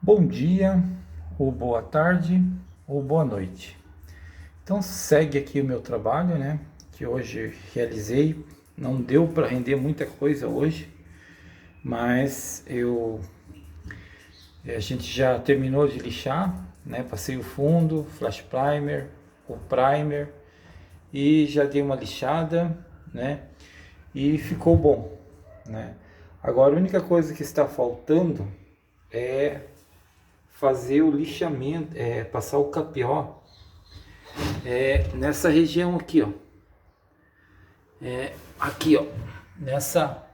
Bom dia, ou boa tarde, ou boa noite. Então segue aqui o meu trabalho, né? Que hoje realizei. Não deu para render muita coisa hoje, mas a gente já terminou de lixar, né? Passei o fundo, flash primer, o primer e já dei uma lixada, né? E ficou bom, né? Agora a única coisa que está faltando é fazer o lixamento, passar o capió nessa região aqui, ó. Aqui, ó, nessa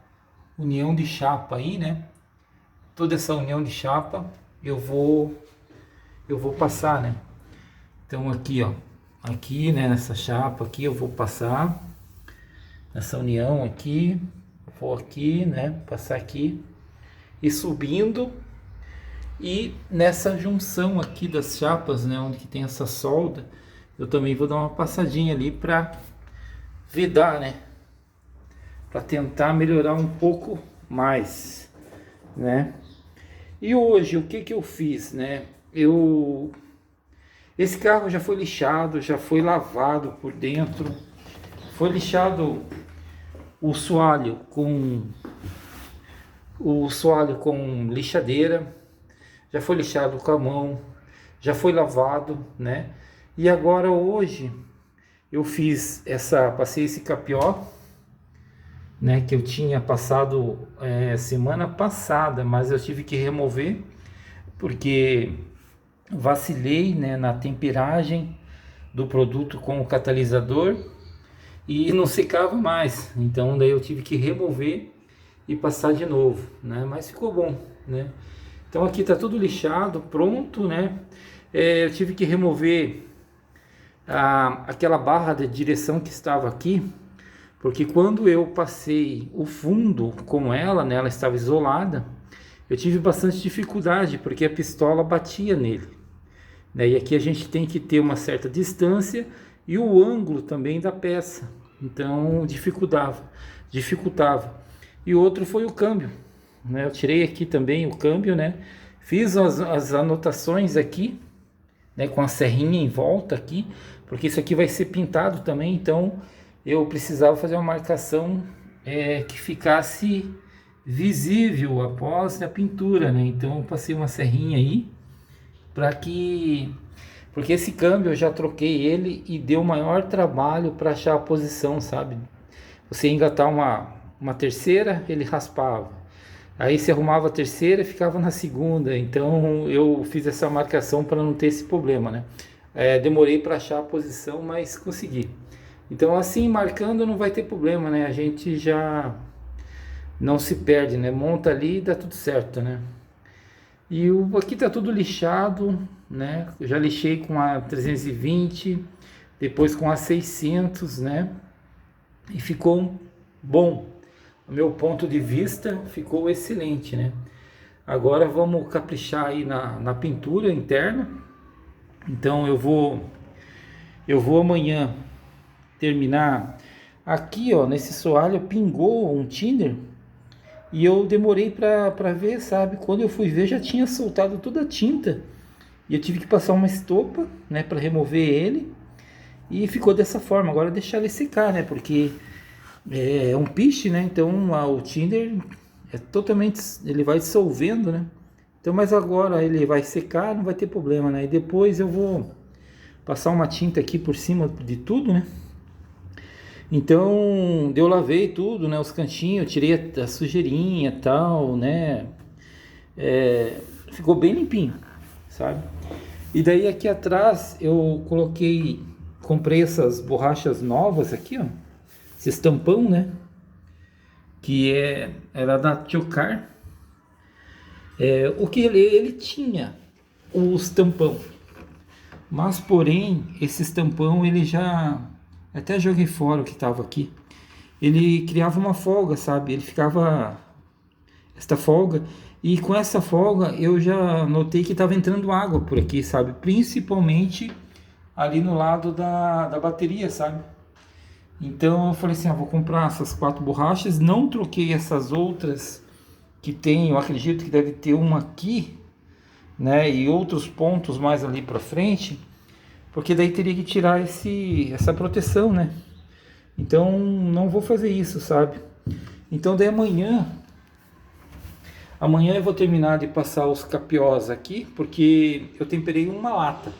união de chapa aí, né? Toda essa união de chapa eu vou passar, né? Então aqui, ó, aqui, né, nessa chapa aqui eu vou passar nessa união aqui, vou aqui, né, passar aqui e subindo. E nessa junção aqui das chapas, né, onde que tem essa solda, eu também vou dar uma passadinha ali para vedar, né, para tentar melhorar um pouco mais, né. E hoje o que que eu fiz, né? Esse carro já foi lixado, já foi lavado por dentro, foi lixado o soalho com lixadeira, já foi lixado com a mão, já foi lavado, né? E agora hoje eu passei esse capió, né? Que eu tinha passado semana passada, mas eu tive que remover porque vacilei, né, na temperagem do produto com o catalisador e não secava mais. Então daí eu tive que remover e passar de novo, né? Mas ficou bom, né? Então aqui tá tudo lixado, pronto, né? Eu tive que remover aquela barra de direção que estava aqui, porque quando eu passei o fundo com ela, né, ela estava isolada, eu tive bastante dificuldade, porque a pistola batia nele, né? E aqui a gente tem que ter uma certa distância e o ângulo também da peça, então dificultava. E outro foi o câmbio, né? Eu tirei aqui também o câmbio, né? Fiz as anotações aqui, né? Com a serrinha em volta aqui, porque isso aqui vai ser pintado também, então eu precisava fazer uma marcação que ficasse visível após a pintura, né? Então eu passei uma serrinha aí porque esse câmbio eu já troquei ele e deu maior trabalho para achar a posição, sabe? Você engatar uma terceira, ele raspava. Aí se arrumava a terceira, ficava na segunda. Então eu fiz essa marcação para não ter esse problema, né? Demorei para achar a posição, mas consegui. Então assim, marcando não vai ter problema, né? A gente já não se perde, né? Monta ali e dá tudo certo, né? E aqui tá tudo lixado, né? Eu já lixei com a 320, depois com a 600, né? E ficou bom. O meu ponto de vista ficou excelente, né? Agora vamos caprichar aí na pintura interna. Então eu vou amanhã terminar. Aqui, ó, nesse soalho pingou um thinner e eu demorei para ver, sabe? Quando eu fui ver já tinha soltado toda a tinta e eu tive que passar uma estopa, né, para remover ele e ficou dessa forma. Agora deixar ele secar, né? Porque é um piche, né? Então o Tinder ele vai dissolvendo, né? Então, mas agora ele vai secar, não vai ter problema, né? E depois eu vou passar uma tinta aqui por cima de tudo, né? Então, eu lavei tudo, né? Os cantinhos, tirei a sujeirinha e tal, né? Ficou bem limpinho, sabe? E daí aqui atrás eu comprei essas borrachas novas aqui, ó. Esse tampão, né? Que era da Tiocar. O que ele tinha os tampão, mas porém esses tampão ele já até joguei fora o que estava aqui. Ele criava uma folga, sabe? Ele ficava esta folga e com essa folga eu já notei que estava entrando água por aqui, sabe? Principalmente ali no lado da bateria, sabe? Então eu falei assim, vou comprar essas 4 borrachas, não troquei essas outras que tem, eu acredito que deve ter uma aqui, né? E outros pontos mais ali para frente, porque daí teria que tirar essa proteção, né? Então não vou fazer isso, sabe? Então daí amanhã eu vou terminar de passar os capiós aqui, porque eu temperei uma lata,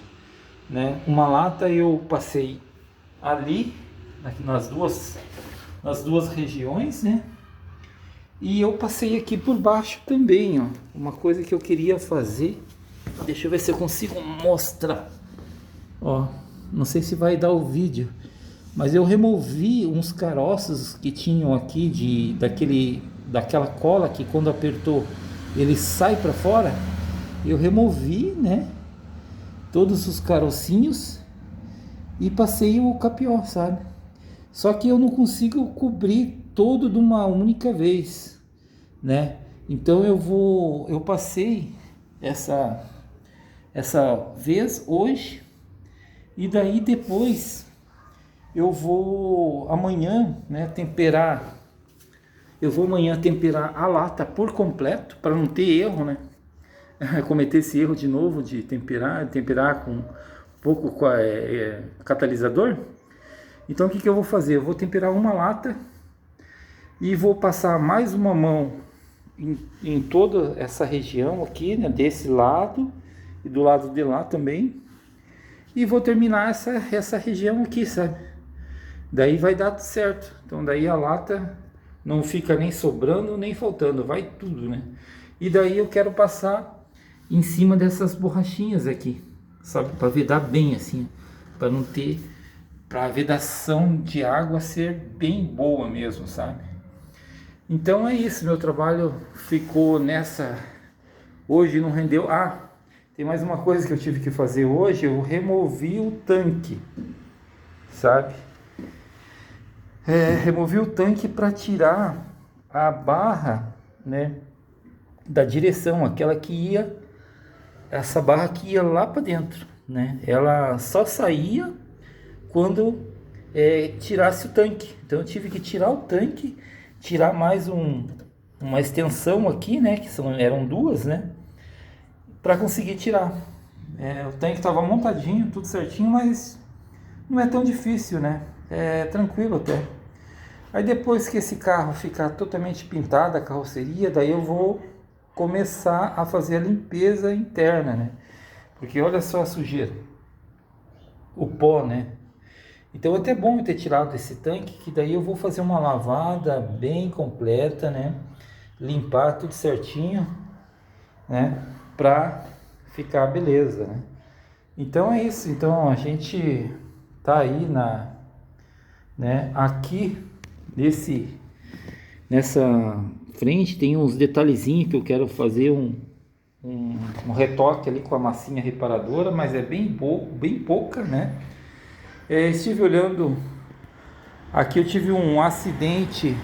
né? Uma lata eu passei ali, nas duas regiões, né? E eu passei aqui por baixo também, ó. Uma coisa que eu queria fazer, deixa eu ver se eu consigo mostrar. Ó, não sei se vai dar o vídeo, mas eu removi uns caroços que tinham aqui daquela cola que quando apertou ele sai para fora. Eu removi, né, todos os carocinhos e passei o capió, sabe? Só que eu não consigo cobrir todo de uma única vez, né? Então eu passei essa vez hoje. E daí depois eu vou amanhã, né, temperar. Eu vou amanhã temperar a lata por completo para não ter erro, né? Cometer esse erro de novo de temperar com um pouco catalisador. Então o que eu vou fazer? Eu vou temperar uma lata e vou passar mais uma mão em toda essa região aqui, né, desse lado e do lado de lá também. E vou terminar essa região aqui, sabe? Daí vai dar tudo certo. Então daí a lata não fica nem sobrando nem faltando, vai tudo, né? E daí eu quero passar em cima dessas borrachinhas aqui, sabe? Para vedar bem assim, para não ter, para a vedação de água ser bem boa mesmo, sabe? Então é isso, meu trabalho ficou nessa. Hoje não rendeu. Tem mais uma coisa que eu tive que fazer hoje, eu removi o tanque, sabe? Removi o tanque para tirar a barra, né, da direção, essa barra que ia lá para dentro, né? Ela só saía quando tirasse o tanque. Então eu tive que tirar o tanque, tirar mais uma extensão aqui, né, eram duas, né? Para conseguir tirar. O tanque estava montadinho, tudo certinho, mas não é tão difícil, né? É tranquilo até. Aí depois que esse carro ficar totalmente pintado, a carroceria, daí eu vou começar a fazer a limpeza interna, né? Porque olha só a sujeira, o pó, né? Então é até bom eu ter tirado esse tanque, que daí eu vou fazer uma lavada bem completa, né? Limpar tudo certinho, né? Pra ficar beleza, né? Então é isso. Então a gente tá aí né? Aqui nessa frente tem uns detalhezinhos que eu quero fazer um retoque ali com a massinha reparadora, mas é bem pouca, né? Estive olhando aqui, eu tive um acidente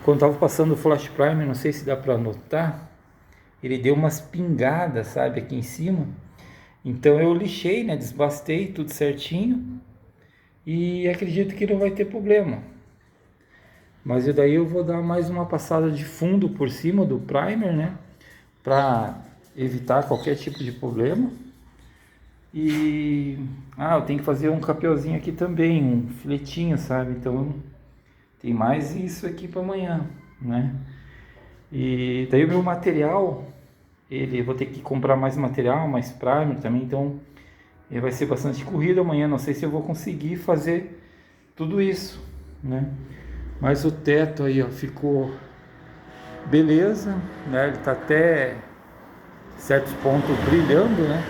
quando estava passando o flash primer, não sei se dá para notar. Ele deu umas pingadas, sabe, aqui em cima. Então eu lixei, né, desbastei tudo certinho. E acredito que não vai ter problema. Mas daí eu vou dar mais uma passada de fundo por cima do primer, né, para evitar qualquer tipo de problema. E eu tenho que fazer um capiózinho aqui também, um filetinho, sabe? Então tem mais isso aqui para amanhã, né? E daí o meu material, vou ter que comprar mais material, mais primer também, então vai ser bastante corrido amanhã, não sei se eu vou conseguir fazer tudo isso, né? Mas o teto aí, ó, ficou beleza, né? Ele tá até certos pontos brilhando, né?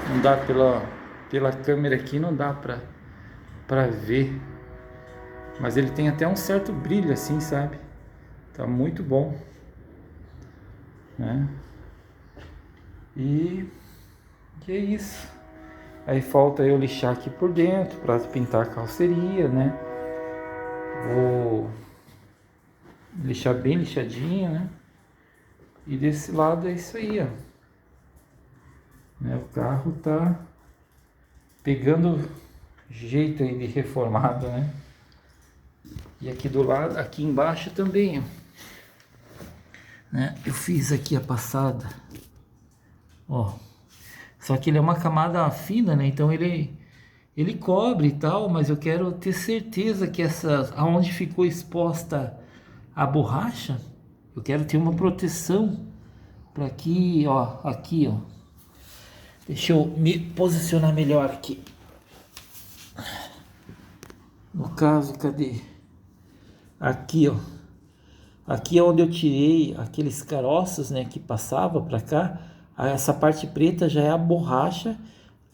Não dá pela câmera aqui, não dá pra ver, mas ele tem até um certo brilho assim, sabe? Tá muito bom, né? E que é isso. Aí falta eu lixar aqui por dentro para pintar a carroceria, né? Vou lixar bem lixadinho, né? E desse lado é isso aí, ó. O carro tá pegando jeito aí de reformado, né? E aqui do lado, aqui embaixo também, ó, né? Eu fiz aqui a passada ó. Só que ele é uma camada fina, né? Então ele cobre e tal, mas eu quero ter certeza que aonde ficou exposta a borracha, eu quero ter uma proteção para aqui, ó. Deixa eu me posicionar melhor aqui. No caso, cadê? Aqui, ó. Aqui é onde eu tirei aqueles caroços, né, que passava para cá. Essa parte preta já é a borracha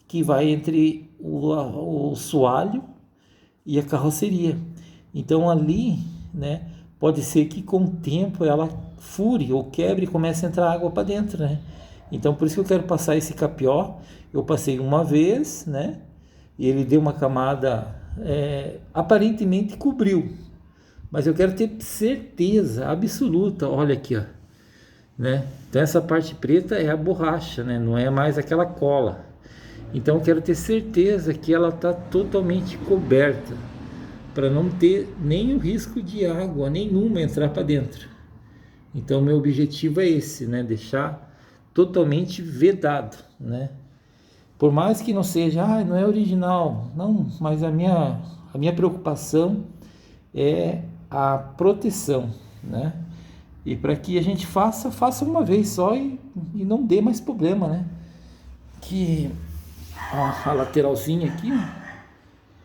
que vai entre o soalho e a carroceria. Então ali, né, pode ser que com o tempo ela fure ou quebre e comece a entrar água para dentro, né? Então por isso que eu quero passar esse capió. Eu passei uma vez, né? E ele deu uma camada, aparentemente cobriu, mas eu quero ter certeza absoluta. Olha aqui, ó, né? Então essa parte preta é a borracha, né? Não é mais aquela cola. Então eu quero ter certeza que ela está totalmente coberta, para não ter nem o risco de água nenhuma entrar para dentro. Então meu objetivo é esse, né? Deixar totalmente vedado, né? Por mais que não seja, não é original, não, mas a minha preocupação é a proteção, né? E para que a gente faça uma vez só e não dê mais problema, né? Que a lateralzinha aqui,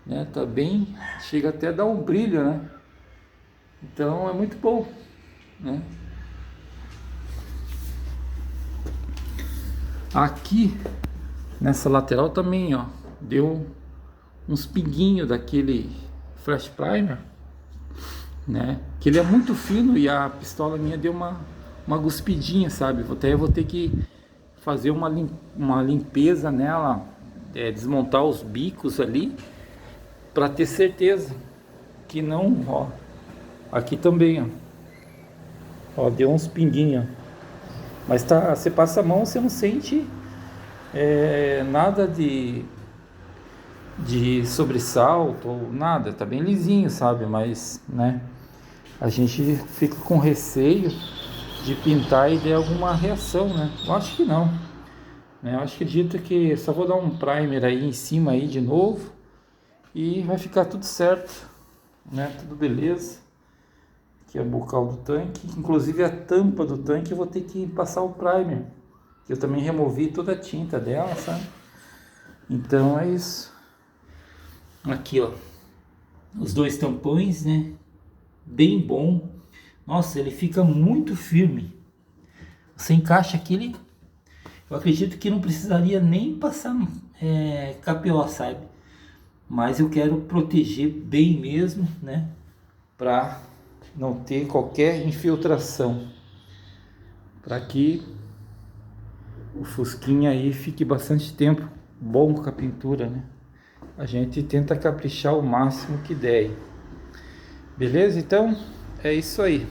né, tá bem, chega até a dar um brilho, né? Então é muito bom, né? Aqui nessa lateral também, ó, deu uns pinguinhos daquele flash primer, né? Que ele é muito fino e a pistola minha deu uma guspidinha, sabe? Eu vou ter que fazer uma limpeza nela, desmontar os bicos ali, para ter certeza que não, ó. Aqui também, ó, deu uns pinguinhos, mas tá, você passa a mão, você não sente nada de sobressalto ou nada, tá bem lisinho, sabe? Mas, né, a gente fica com receio de pintar e ter alguma reação, né? Eu acho que não, né? Eu acredito que só vou dar um primer aí em cima aí de novo e vai ficar tudo certo, né? Tudo beleza. Aqui é o bocal do tanque, inclusive a tampa do tanque eu vou ter que passar o primer, que eu também removi toda a tinta dela, sabe? Então é isso. Aqui, ó, os dois tampões, né? Bem bom. Nossa, ele fica muito firme. Você encaixa aquele. Eu acredito que não precisaria nem passar KPO, sabe? Mas eu quero proteger bem mesmo, né? Pra não ter qualquer infiltração. Para que o Fusquinha aí fique bastante tempo bom com a pintura, né? A gente tenta caprichar o máximo que der. Beleza? Então é isso aí.